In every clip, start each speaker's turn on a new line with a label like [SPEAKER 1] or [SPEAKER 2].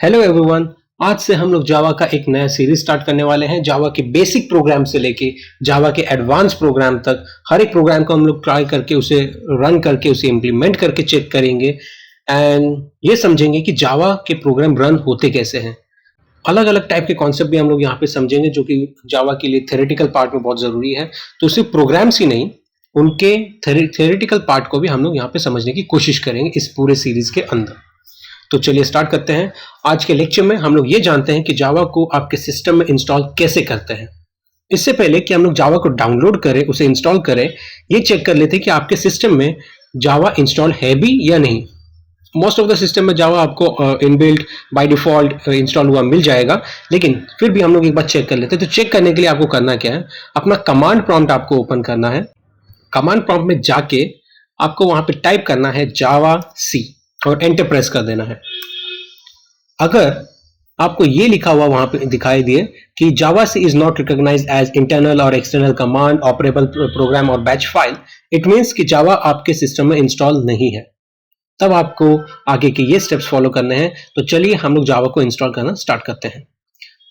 [SPEAKER 1] Hello everyone. आज से हम लोग जावा का एक नया सीरीज स्टार्ट करने वाले हैं। जावा के बेसिक प्रोग्राम से लेके जावा के एडवांस प्रोग्राम तक हर एक प्रोग्राम को हम लोग ट्राई करके उसे रन करके उसे इम्प्लीमेंट करके चेक करेंगे एंड ये समझेंगे कि जावा के प्रोग्राम रन होते कैसे हैं। अलग अलग टाइप के कॉन्सेप्ट भी हम लोग यहाँ पे समझेंगे जो कि जावा के लिए थ्योरेटिकल पार्ट में बहुत जरूरी है। तो सिर्फ प्रोग्राम्स ही नहीं, उनके थ्योरेटिकल पार्ट को भी हम लोग यहाँ पे समझने की कोशिश करेंगे इस पूरे सीरीज के अंदर। तो चलिए स्टार्ट करते हैं। आज के लेक्चर में हम लोग ये जानते हैं कि जावा को आपके सिस्टम में इंस्टॉल कैसे करते हैं। इससे पहले कि हम लोग जावा को डाउनलोड करें, उसे इंस्टॉल करें, ये चेक कर लेते हैं कि आपके सिस्टम में जावा इंस्टॉल है भी या नहीं। मोस्ट ऑफ द सिस्टम में जावा आपको इनबिल्ट बाय डिफॉल्ट इंस्टॉल हुआ मिल जाएगा, लेकिन फिर भी हम लोग एक बार चेक कर लेते हैं। तो चेक करने के लिए आपको करना क्या है, अपना कमांड प्रॉम्प्ट आपको ओपन करना है। कमांड प्रॉम्प्ट में जाके आपको वहां पे टाइप करना है जावा सी और एंटर प्रेस कर देना है। अगर आपको ये लिखा हुआ वहां पे दिखाई दिए कि javac is not recognized as internal और एक्सटर्नल कमांड ऑपरेबल प्रोग्राम और बैच फाइल, इट मींस कि जावा आपके सिस्टम में इंस्टॉल नहीं है। तब आपको आगे के ये स्टेप्स फॉलो करने हैं। तो चलिए हम लोग जावा को इंस्टॉल करना स्टार्ट करते हैं।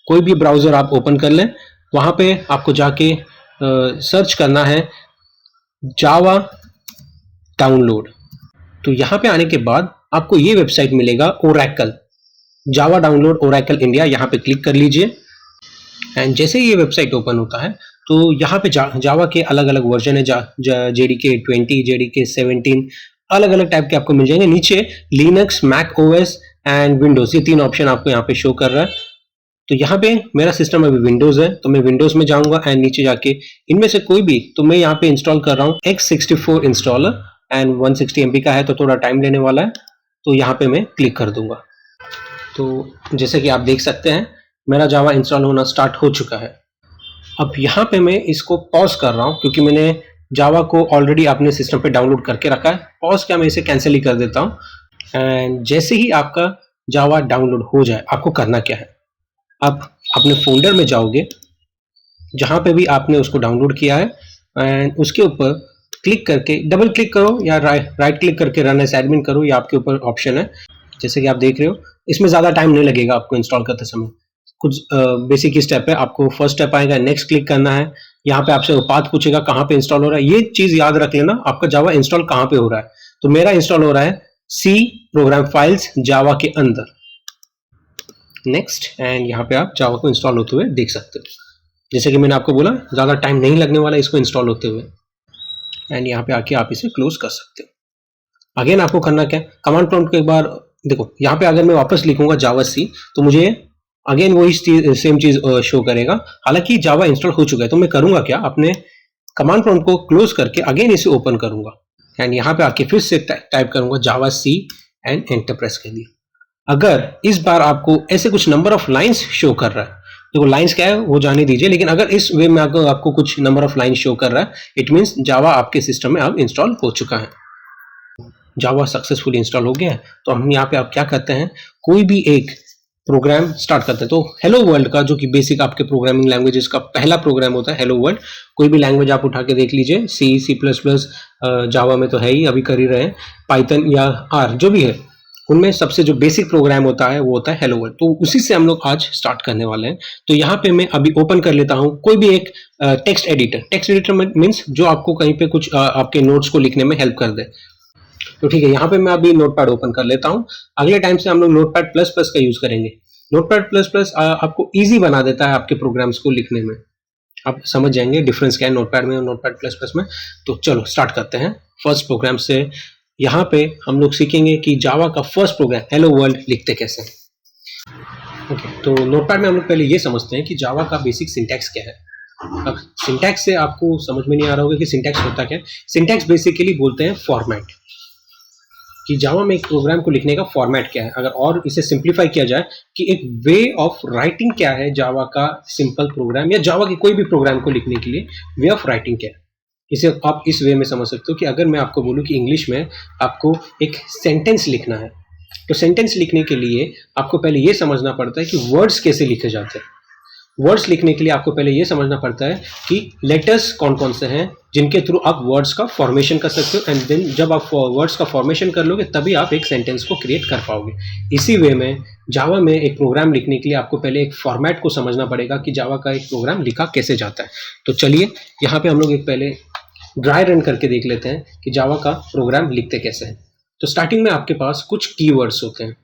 [SPEAKER 1] कोई भी ब्राउजर आप ओपन कर लें, वहां पे आपको जाके सर्च करना है जावा डाउनलोड। तो यहां पे आने के बाद आपको ये वेबसाइट मिलेगा Oracle, Java download Oracle India. यहाँ पे क्लिक कर लीजिए एंड जैसे ही ये वेबसाइट ओपन होता है तो यहाँ पे जावा के अलग अलग वर्जन है। जेडीके 20, जेडीके 17, अलग अलग टाइप के आपको मिल जाएंगे। नीचे Linux, Mac OS and Windows, ये तीन ऑप्शन आपको यहाँ पे शो कर रहा है। तो यहाँ पे मेरा सिस्टम अभी विंडोज है, तो मैं विंडोज में जाऊंगा एंड नीचे जाके इनमें से कोई भी, तो मैं यहाँ पे इंस्टॉल कर रहा हूँ x64 इंस्टॉलर एंड 160 MB का है, तो थोड़ा टाइम लेने वाला है। तो यहाँ पे मैं क्लिक कर दूंगा। तो जैसे कि आप देख सकते हैं मेरा जावा इंस्टॉल होना स्टार्ट हो चुका है। अब यहाँ पे मैं इसको पॉज कर रहा हूँ क्योंकि मैंने जावा को ऑलरेडी अपने सिस्टम पे डाउनलोड करके रखा है। पॉज क्या, मैं इसे कैंसिल ही कर देता हूँ। एंड जैसे ही आपका जावा डाउनलोड हो जाए, आपको करना क्या है, आप अपने फोल्डर में जाओगे जहाँ पे भी आपने उसको डाउनलोड किया है एंड उसके ऊपर क्लिक करके डबल क्लिक करो या राइट क्लिक करके रन एज एडमिन करो, ये आपके ऊपर ऑप्शन है। जैसे कि आप देख रहे हो इसमें ज़्यादा टाइम नहीं लगेगा आपको इंस्टॉल करते समय। कुछ बेसिक ही स्टेप है। आपको फर्स्ट स्टेप आएगा, नेक्स्ट क्लिक करना है। यहाँ पे आपसे पाथ पूछेगा कहाँ पे इंस्टॉल हो रहा है। ये चीज़ याद रख लेना, आपका जावा इंस्टॉल कहाँ पे हो रहा है। तो मेरा इंस्टॉल हो रहा है सी प्रोग्राम फाइल्स जावा के अंदर। नेक्स्ट, एंड यहाँ पे आप जावा को इंस्टॉल होते हुए देख सकते हो। जैसे कि मैंने आपको बोला ज़्यादा टाइम नहीं लगने वाला इसको इंस्टॉल होते हुए। एंड यहाँ पे आके आप इसे क्लोज कर सकते हो। अगेन आपको करना क्या, कमांड प्रॉम्प्ट को एक बार देखो। यहाँ पे अगर मैं वापस लिखूंगा जावा सी तो मुझे अगेन वही सेम चीज शो करेगा, हालांकि जावा इंस्टॉल हो चुका है। तो मैं करूंगा क्या, अपने कमांड प्रॉम्प्ट को क्लोज करके अगेन इसे ओपन करूंगा एंड यहाँ पे आके फिर से टाइप करूंगा जावा सी एंड एंटर प्रेस कर दिया। अगर इस बार आपको ऐसे कुछ नंबर ऑफ लाइंस शो कर रहा है, देखो लाइंस क्या है वो जाने दीजिए, लेकिन अगर इस वे में आपको कुछ नंबर ऑफ लाइन शो कर रहा है, इट मींस जावा आपके सिस्टम में अब इंस्टॉल हो चुका है। जावा सक्सेसफुली इंस्टॉल हो गया है। तो हम यहाँ पे आप क्या करते हैं, कोई भी एक प्रोग्राम स्टार्ट करते हैं। तो हेलो वर्ल्ड का, जो कि बेसिक आपके प्रोग्रामिंग लैंग्वेजेस का पहला प्रोग्राम होता है, हेलो वर्ल्ड। कोई भी लैंग्वेज आप उठा के देख लीजिए, C++, जावा में तो है ही, अभी कर ही रहे हैं, पाइथन या आर जो भी है, उनमें सबसे जो बेसिक प्रोग्राम होता है वो होता है हेलो वर्ल्ड। तो उसी से हम लोग आज स्टार्ट करने वाले हैं। तो यहाँ पे मैं अभी ओपन कर लेता हूँ कोई भी एक text editor. Text editor means जो आपको कहीं पे कुछ आपके नोट्स को लिखने में हेल्प कर दे। तो ठीक है, यहाँ पे मैं अभी नोटपैड ओपन कर लेता हूँ। अगले टाइम से हम लोग नोटपैड प्लस प्लस का यूज करेंगे। नोटपैड प्लस प्लस आपको इजी बना देता है आपके प्रोग्राम्स को लिखने में। आप समझ जाएंगे डिफरेंस क्या है नोटपैड में और नोटपैड प्लस प्लस में। तो चलो स्टार्ट करते हैं फर्स्ट प्रोग्राम से। यहाँ पे हम लोग सीखेंगे कि जावा का फर्स्ट प्रोग्राम हेलो वर्ल्ड लिखते कैसे। ओके, तो नोटपैड में हम लोग पहले ये समझते हैं कि जावा का बेसिक सिंटैक्स क्या है। अब सिंटैक्स से आपको समझ में नहीं आ रहा होगा कि सिंटैक्स होता क्या है। सिंटैक्स बेसिकली बोलते हैं फॉर्मेट, कि जावा में एक प्रोग्राम को लिखने का फॉर्मेट क्या है। अगर और इसे सिंप्लीफाई किया जाए कि एक वे ऑफ राइटिंग क्या है जावा का सिंपल प्रोग्राम या जावा के कोई भी प्रोग्राम को लिखने के लिए वे ऑफ राइटिंग क्या है, इसे आप इस वे में समझ सकते हो कि अगर मैं आपको बोलूं कि इंग्लिश में आपको एक सेंटेंस लिखना है, तो सेंटेंस लिखने के लिए आपको पहले ये समझना पड़ता है कि वर्ड्स कैसे लिखे जाते हैं। वर्ड्स लिखने के लिए आपको पहले ये समझना पड़ता है कि लेटर्स कौन कौन से हैं जिनके थ्रू आप वर्ड्स का फॉर्मेशन कर सकते हो, एंड देन जब आप वर्ड्स का फॉर्मेशन कर लोगे तभी आप एक सेंटेंस को क्रिएट कर पाओगे। इसी वे में जावा में एक प्रोग्राम लिखने के लिए आपको पहले एक फॉर्मेट को समझना पड़ेगा कि जावा का एक प्रोग्राम लिखा कैसे जाता है। तो चलिए यहाँ पे हम लोग एक पहले ड्राई रन करके देख लेते हैं कि जावा का प्रोग्राम लिखते कैसे हैं। तो स्टार्टिंग में आपके पास कुछ कीवर्ड्स होते हैं।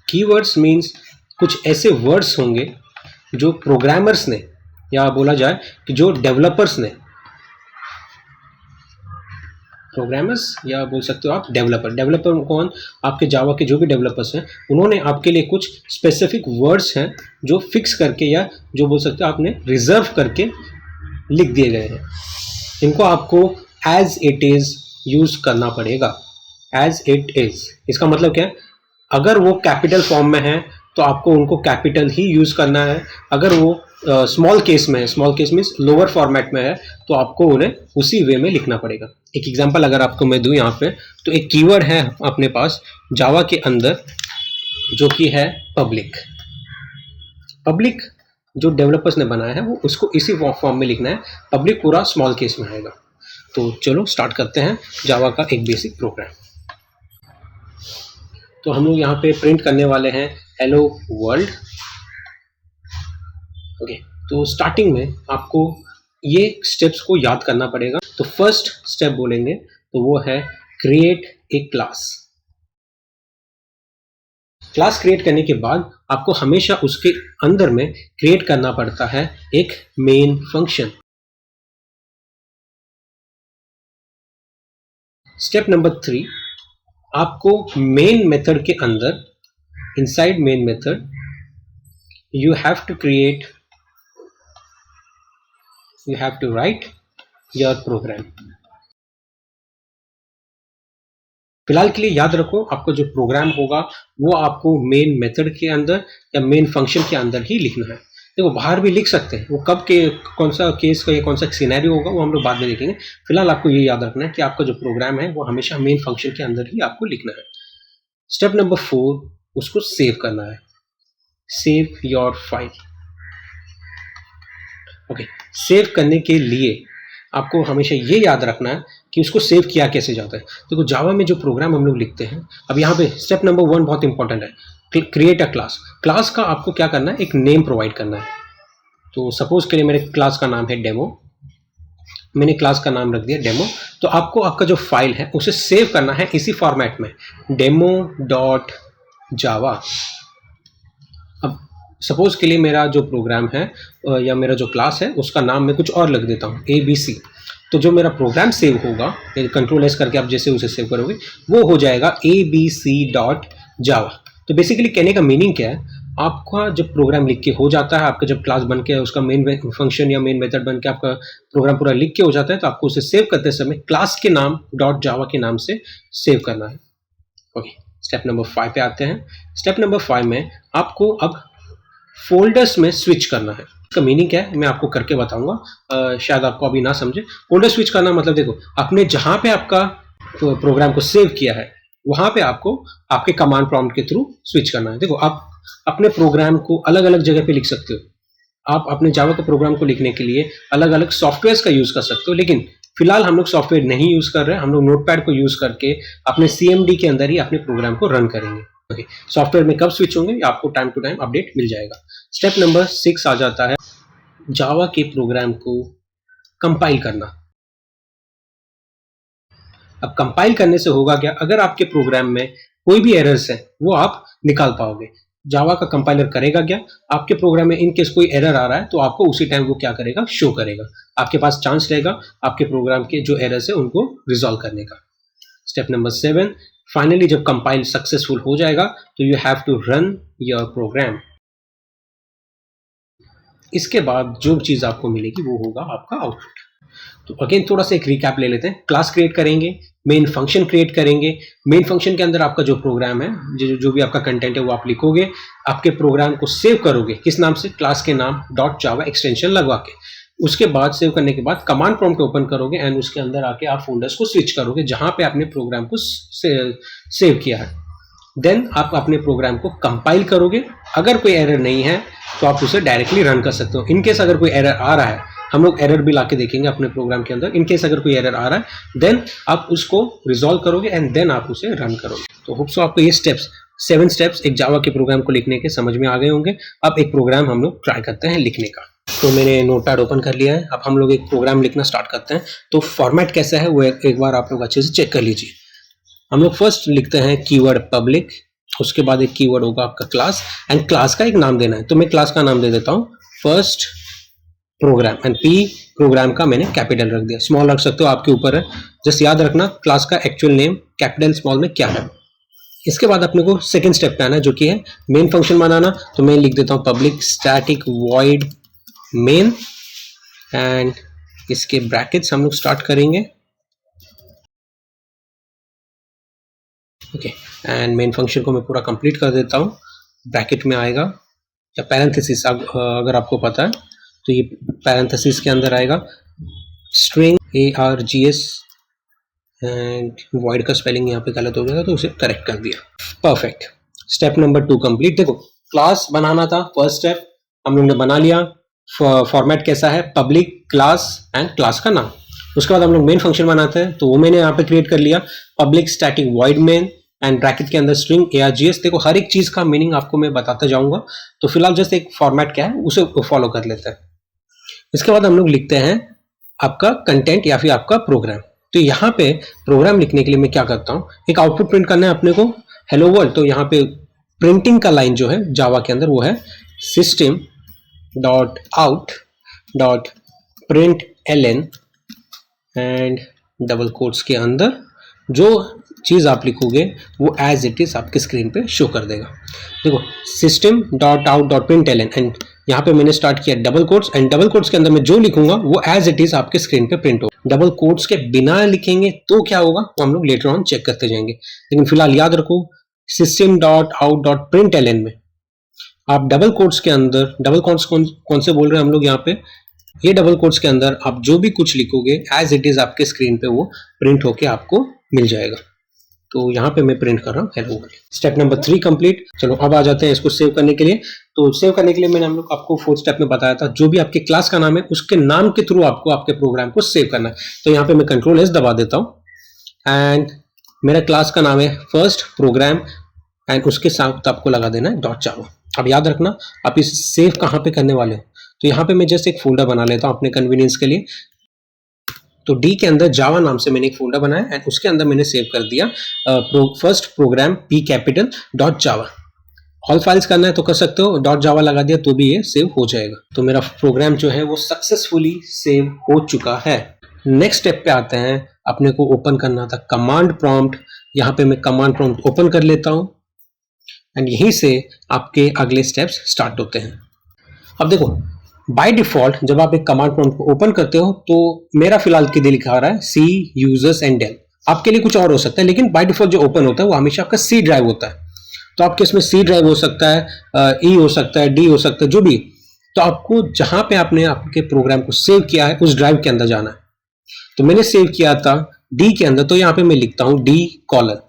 [SPEAKER 1] कीवर्ड्स मीन्स कुछ ऐसे वर्ड्स होंगे जो प्रोग्रामर्स ने, या बोला जाए कि जो डेवलपर्स ने, प्रोग्रामर्स या बोल सकते हो आप डेवलपर कौन, आपके जावा के जो भी डेवलपर्स हैं, उन्होंने आपके लिए कुछ स्पेसिफिक वर्ड्स हैं जो फिक्स करके या जो बोल सकते हो आपने रिजर्व करके लिख दिए गए हैं। इनको आपको एज इट इज यूज करना पड़ेगा। एज इट इज इसका मतलब क्या है, अगर वो कैपिटल फॉर्म में है तो आपको उनको कैपिटल ही यूज करना है। अगर वो स्मॉल केस में है, small case means lower format में है, तो आपको उन्हें उसी वे में लिखना पड़ेगा। एक एग्जांपल अगर आपको मैं दूं यहाँ पे, तो एक कीवर्ड है अपने पास जावा के अंदर जो कि है पब्लिक। पब्लिक जो डेवलपर्स ने बनाया है वो उसको इसी फॉर्म में लिखना है। पब्लिक पूरा स्मॉल केस में आएगा। तो चलो स्टार्ट करते हैं जावा का एक बेसिक प्रोग्राम। तो हम लोग यहाँ पे प्रिंट करने वाले हैं हेलो वर्ल्ड। ओके, तो स्टार्टिंग में आपको ये स्टेप्स को याद करना पड़ेगा। तो फर्स्ट स्टेप बोलेंगे तो वो है create a class. Class create करने के बाद आपको हमेशा उसके अंदर में क्रिएट करना पड़ता है एक मेन फंक्शन। स्टेप नंबर 3, आपको मेन मेथड के अंदर, inside main method, you have to write your program। फिलहाल के लिए याद रखो, आपका जो प्रोग्राम होगा वो आपको मेन मेथड के अंदर या मेन फंक्शन के अंदर ही लिखना है। देखो बाहर भी लिख सकते हैं, वो कब के कौन सा केस का या कौन सा सिनेरियो होगा वो हम लोग बाद में देखेंगे। फिलहाल आपको ये याद रखना है कि आपका जो प्रोग्राम है वो हमेशा मेन फंक्शन के अंदर ही आपको लिखना है। स्टेप नंबर 4, उसको सेव करना है। Save your file. Okay, save करने के लिए आपको हमेशा ये याद रखना है कि उसको सेव किया कैसे जाता है। देखो जावा में जो प्रोग्राम हम लोग लिखते हैं, अब यहाँ पे स्टेप नंबर 1 बहुत इंपॉर्टेंट है, क्रिएट अ क्लास। क्लास का आपको क्या करना है, एक नेम प्रोवाइड करना है। तो सपोज के लिए मेरे क्लास का नाम है डेमो, मैंने क्लास का नाम रख दिया डेमो। तो आपको आपका जो फाइल है उसे सेव करना है इसी फॉर्मेट में, demo.java। अब सपोज के लिए मेरा जो प्रोग्राम है या मेरा जो क्लास है उसका नाम मैं कुछ और लिख देता हूँ ABC। तो जो मेरा प्रोग्राम सेव होगा, कंट्रोल S करके आप जैसे उसे सेव करोगे, वो हो जाएगा abc.java। तो बेसिकली कहने का मीनिंग क्या है, आपका जब प्रोग्राम लिख के हो जाता है, आपका जब क्लास बन के उसका मेन फंक्शन या मेन मेथड बन के आपका प्रोग्राम पूरा लिख के हो जाता है, तो आपको उसे सेव करते समय क्लास के नाम .java के नाम से सेव करना है। ओके, स्टेप नंबर 5 पे आते हैं। स्टेप नंबर 5 में आपको अब फोल्डर्स में स्विच करना है। इसका मीनिंग क्या है मैं आपको करके बताऊंगा, शायद आपको अभी ना समझे। फोल्डर स्विच करना मतलब देखो, आपने जहां पे आपका प्रोग्राम को सेव किया है वहां पे आपको आपके कमांड प्रॉम्प्ट के थ्रू स्विच करना है। देखो आप अपने प्रोग्राम को अलग अलग जगह पे लिख सकते हो। आप अपने जावा के प्रोग्राम को लिखने के लिए अलग अलग सॉफ्टवेयर का यूज कर सकते हो, लेकिन फिलहाल हम लोग सॉफ्टवेयर नहीं यूज कर रहे हैं। हम लोग नोटपैड को यूज करके अपने CMD के अंदर ही अपने प्रोग्राम को रन करेंगे। ओके, सॉफ्टवेयर में कब स्विच होंगे आपको टाइम टू टाइम अपडेट मिल जाएगा। स्टेप नंबर 6 आ जाता है जावा के प्रोग्राम को कंपाइल करना। अब कंपाइल करने से होगा क्या, अगर आपके प्रोग्राम में कोई भी एरर्स है वो आप निकाल पाओगे। जावा का कंपाइलर करेगा क्या, आपके प्रोग्राम में इन केस कोई एरर आ रहा है तो आपको उसी टाइम वो क्या करेगा, शो करेगा। आपके पास चांस रहेगा आपके प्रोग्राम के जो एरर्स है उनको रिजॉल्व करने का। स्टेप नंबर 7, फाइनली जब कंपाइल सक्सेसफुल हो जाएगा तो you have to run your program. इसके बाद जो चीज आपको मिलेगी वो होगा आपका आउटपुट। तो अगेन थोड़ा सा एक रिकैप ले लेते हैं। क्लास क्रिएट करेंगे, मेन फंक्शन क्रिएट करेंगे। मेन फंक्शन के अंदर आपका जो प्रोग्राम है, जो भी आपका कंटेंट है वो आप लिखोगे। आपके प्रोग्राम को सेव करोगे किस नाम से, क्लास के नाम .java एक्सटेंशन लगवा के। उसके बाद सेव करने के बाद कमांड प्रॉम्प्ट ओपन करोगे एंड उसके अंदर आके आप फोल्डर्स को स्विच करोगे जहां पे आपने प्रोग्राम को सेव किया है। देन आप अपने प्रोग्राम को कंपाइल करोगे। अगर कोई एरर नहीं है तो आप उसे डायरेक्टली रन कर सकते हो। इनकेस अगर कोई एरर आ रहा है, हम लोग एरर भी लाके देखेंगे अपने प्रोग्राम के अंदर, इनकेस अगर कोई एरर आ रहा है देन आप उसको रिजॉल्व करोगे एंड देन आप उसे रन करोगे। तो होप सो आपको ये स्टेप्स 7 स्टेप्स एक जावा के प्रोग्राम को लिखने के समझ में आ गए होंगे। अब एक प्रोग्राम हम लोग ट्राई करते हैं लिखने का। तो मैंने नोटपैड ओपन कर लिया है। अब हम लोग एक प्रोग्राम लिखना स्टार्ट करते हैं। तो फॉर्मेट कैसा है वो एक बार आप लोग अच्छे से चेक कर लीजिए। हम लोग फर्स्ट लिखते हैं कीवर्ड पब्लिक, उसके बाद एक कीवर्ड होगा आपका क्लास, एंड क्लास का एक नाम देना है। तो मैं क्लास का नाम दे देता हूँ first program, and P program का मैंने कैपिटल रख दिया। स्मॉल रख सकते हो, आपके ऊपर है। जस्ट याद रखना क्लास का एक्चुअल नेम कैपिटल स्मॉल में क्या है। इसके बाद अपने को सेकंड स्टेप पे आना है, जो कि है मेन फंक्शन बनाना। तो मैं लिख देता हूँ public static void main, and इसके ब्रैकेट्स हम लोग स्टार्ट करेंगे। ओके, एंड मेन फंक्शन को मैं पूरा कंप्लीट कर देता हूँ। ब्रैकेट में आएगा या पैरेंथेसिस, अगर आपको पता है तो ये पैरेंथेसिस के अंदर आएगा स्ट्रिंग ARGS, एंड वॉइड का स्पेलिंग यहाँ पे गलत हो गया था तो उसे करेक्ट कर दिया। Perfect, step number 2 complete. देखो क्लास बनाना था, फर्स्ट स्टेप हम लोग ने बना लिया। फॉर्मेट कैसा है, पब्लिक, क्लास एंड क्लास का नाम। उसके बाद हम लोग मेन फंक्शन बनाते हैं, तो वो मैंने यहाँ पे क्रिएट कर लिया public static void main and bracket के अंदर स्ट्रिंग ARGS। देखो हर एक चीज का मीनिंग आपको मैं बताता जाऊंगा, तो फिलहाल जस्ट एक फॉर्मेट क्या है उसे फॉलो कर लेते हैं। इसके बाद हम लोग लिखते हैं आपका कंटेंट या फिर आपका प्रोग्राम। तो यहाँ पे प्रोग्राम लिखने के लिए मैं क्या करता हूँ, एक आउटपुट प्रिंट करना है अपने को, हेलो वर्ल्ड। तो यहाँ पे प्रिंटिंग का लाइन जो है जावा के अंदर वो है system dot out dot print ln, and double quotes के अंदर जो चीज़ आप लिखोगे वो एज इट इज आपके स्क्रीन पे शो कर देगा। देखो system dot out dot print ln, and यहाँ पे मैंने स्टार्ट किया double quotes, and double quotes के अंदर मैं जो लिखूंगा वो एज इट इज आपके स्क्रीन पे प्रिंट होगा। डबल कोट्स के बिना लिखेंगे तो क्या होगा वो हम लोग लेटर ऑन चेक करते जाएंगे, लेकिन फिलहाल याद रखो system dot out dot print ln में आप डबल कोट्स के अंदर, डबल कोट्स कौन से बोल रहे हैं हम लोग यहाँ पे, ये डबल कोट्स के अंदर आप जो भी कुछ लिखोगे एज इट इज आपके स्क्रीन पे वो प्रिंट होके आपको मिल जाएगा। तो यहाँ पे मैं प्रिंट कर रहा हूँ hello world. Step number 3 complete. चलो अब आ जाते हैं इसको सेव करने के लिए। तो सेव करने के लिए मैंने हम लोग आपको 4th स्टेप में बताया था, जो भी आपके क्लास का नाम है उसके नाम के थ्रू आपको आपके प्रोग्राम को सेव करना है। तो यहाँ पे मैं Ctrl+S दबा देता हूँ, एंड मेरा क्लास का नाम है फर्स्ट प्रोग्राम, एंड उसके साथ आपको लगा देना है .java। अब याद रखना आप इस सेव कहाँ पे करने वाले हो। तो यहाँ पे मैं जस्ट एक फोल्डर बना लेता हूँ अपने कन्वीनियंस के लिए। तो डी के अंदर जावा नाम से मैंने एक फोल्डर बनाया, एंड उसके अंदर मैंने सेव कर दिया first program p capital .java। All files करना है तो कर सकते हो, .java लगा दिया तो भी ये सेव हो जाएगा। तो मेरा प्रोग्राम जो है वो सक्सेसफुली सेव हो चुका है। नेक्स्ट स्टेप पे आते हैं, अपने को ओपन करना था कमांड प्रॉम्प्ट। यहाँ पे मैं कमांड प्रॉम्प्ट ओपन कर लेता हूँ, एंड यहीं से आपके अगले स्टेप्स स्टार्ट होते हैं। अब देखो बाय डिफॉल्ट जब आप एक कमांड प्रॉम्प्ट को ओपन करते हो तो मेरा फिलहाल के लिए लिखा रहा है C यूजर्स एंड डेल। आपके लिए कुछ और हो सकता है, लेकिन बाय डिफॉल्ट जो ओपन होता है वो हमेशा आपका C ड्राइव होता है। तो आपके इसमें C ड्राइव हो सकता है, E हो सकता है, D हो सकता है, जो भी। तो आपको जहां पे आपने आपके प्रोग्राम को सेव किया है उस ड्राइव के अंदर जाना है। तो मैंने सेव किया था D के अंदर, तो यहाँ पे मैं लिखता हूँ D कॉलन,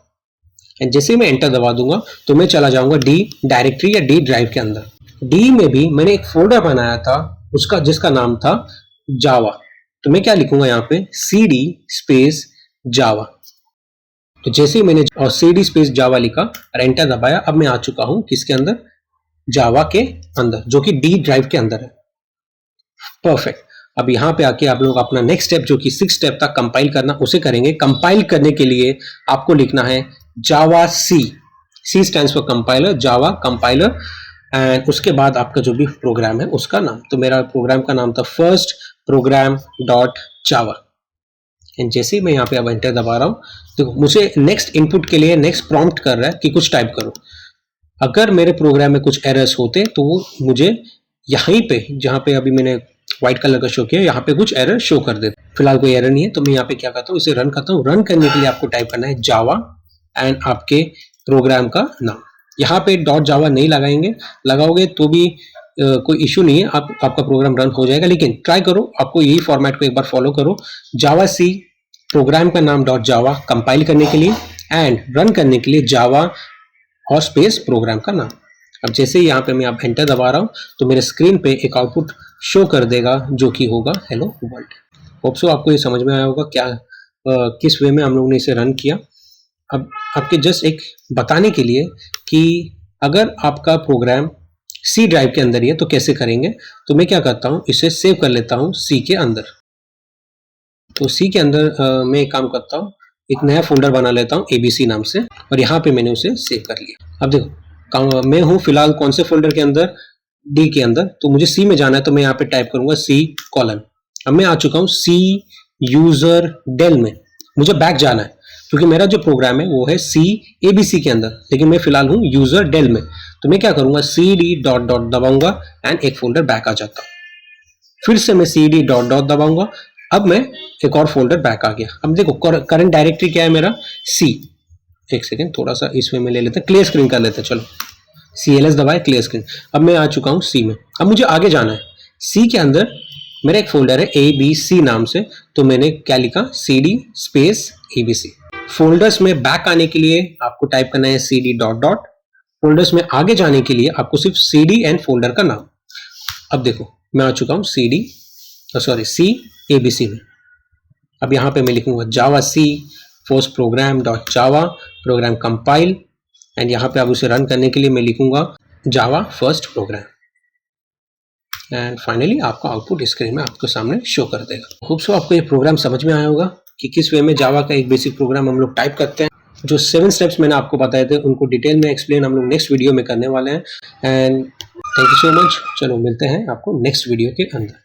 [SPEAKER 1] एंड जैसे मैं एंटर दबा दूंगा तो मैं चला जाऊंगा D डायरेक्टरी या D ड्राइव के अंदर। D में भी मैंने एक फोल्डर बनाया था उसका, जिसका नाम था जावा। तो मैं क्या लिखूंगा यहाँ पे CD स्पेस जावा। तो जैसे ही मैंने CD स्पेस जावा लिखा और एंटर दबाया, अब मैं आ चुका हूं किसके अंदर, जावा के अंदर, जो कि D ड्राइव के अंदर है। परफेक्ट। अब यहाँ पे आके आप लोग अपना नेक्स्ट स्टेप जो कि 6 स्टेप था कंपाइल करना, उसे करेंगे। कंपाइल करने के लिए आपको लिखना है जावा C stands for compiler, Java compiler, and उसके बाद आपका जो भी प्रोग्राम है उसका नाम। तो मेरा प्रोग्राम का नाम था first program dot Java, and जैसे ही मैं यहाँ पे अब एंटर दबा रहा हूँ तो मुझे नेक्स्ट इनपुट के लिए नेक्स्ट प्रॉम्प्ट कर रहा है कि कुछ टाइप करो। अगर मेरे प्रोग्राम में कुछ एरर्स होते तो वो मुझे यहीं पे, जहाँ पे अभी मैंने व्हाइट कलर का शो किया, यहाँ पे कुछ एरर शो कर देते। फिलहाल कोई एरर नहीं है, तो मैं यहाँ पे क्या करता हूँ, इसे रन करता हूँ। रन करने के लिए आपको टाइप करना है जावा एंड आपके प्रोग्राम का नाम। यहाँ पे .java नहीं लगाएंगे, लगाओगे तो भी कोई इशू नहीं है, आपका प्रोग्राम रन हो जाएगा। लेकिन ट्राई करो, आपको यही फॉर्मेट को एक बार फॉलो करो। जावा C प्रोग्राम का नाम .java कंपाइल करने के लिए, एंड रन करने के लिए जावा और स्पेस प्रोग्राम का नाम। अब जैसे ही यहाँ पे मैं आप एंटर दबा रहा हूँ तो मेरे स्क्रीन पे एक आउटपुट शो कर देगा जो कि होगा हेलो वर्ल्ड। होप सो आपको ये समझ में आया होगा क्या किस वे में हम लोगों ने इसे रन किया। अब आपके जस्ट एक बताने के लिए कि अगर आपका प्रोग्राम सी ड्राइव के अंदर ही है तो कैसे करेंगे, तो मैं क्या करता हूँ, इसे सेव कर लेता हूँ सी के अंदर। तो सी के अंदर मैं एक काम करता हूँ, एक नया फोल्डर बना लेता हूँ ABC नाम से, और यहाँ पे मैंने उसे सेव कर लिया। अब देखो मैं हूँ फिलहाल कौन से फोल्डर के अंदर, डी के अंदर, तो मुझे सी में जाना है तो मैं यहाँ पे टाइप करूंगा C कॉलन। अब मैं आ चुका हूँ C यूजर डेल में, मुझे बैक जाना है क्योंकि मेरा जो प्रोग्राम है वो है C ABC के अंदर, लेकिन मैं फिलहाल हूँ यूजर डेल में। तो मैं क्या करूंगा, CD डॉट डॉट दबाऊंगा एंड एक फोल्डर बैक आ जाता हूँ। फिर से मैं CD डॉट डॉट दबाऊंगा, अब मैं एक और फोल्डर बैक आ गया। अब देखो करंट डायरेक्टरी क्या है मेरा, C। एक सेकेंड थोड़ा सा इसमें मैं ले लेते हैं, क्लियर स्क्रीन कर लेते हैं, चलो CLS दबाए क्लियर स्क्रीन। अब मैं आ चुका हूँ C में। अब मुझे आगे जाना है, C के अंदर मेरा एक फोल्डर है ABC नाम से, तो मैंने क्या लिखा, CD स्पेस ABC। फोल्डर्स में बैक आने के लिए आपको टाइप करना है CD डॉट डॉट, फोल्डर्स में आगे जाने के लिए आपको सिर्फ CD एंड फोल्डर का नाम। अब देखो मैं आ चुका हूँ C ABC में। अब यहाँ पे मैं लिखूंगा Java C first program dot Java program compile, and यहाँ पे अब उसे रन करने के लिए मैं लिखूंगा जावा फर्स्ट प्रोग्राम, एंड फाइनली आपका आउटपुट स्क्रीन में आपके सामने शो कर देगा। होप सो आपको ये प्रोग्राम समझ में आया होगा कि किस वे में जावा का एक बेसिक प्रोग्राम हम लोग टाइप करते हैं। जो 7 स्टेप्स मैंने आपको बताए थे उनको डिटेल में एक्सप्लेन हम लोग नेक्स्ट वीडियो में करने वाले हैं, and thank you so much. चलो मिलते हैं आपको नेक्स्ट वीडियो के अंदर।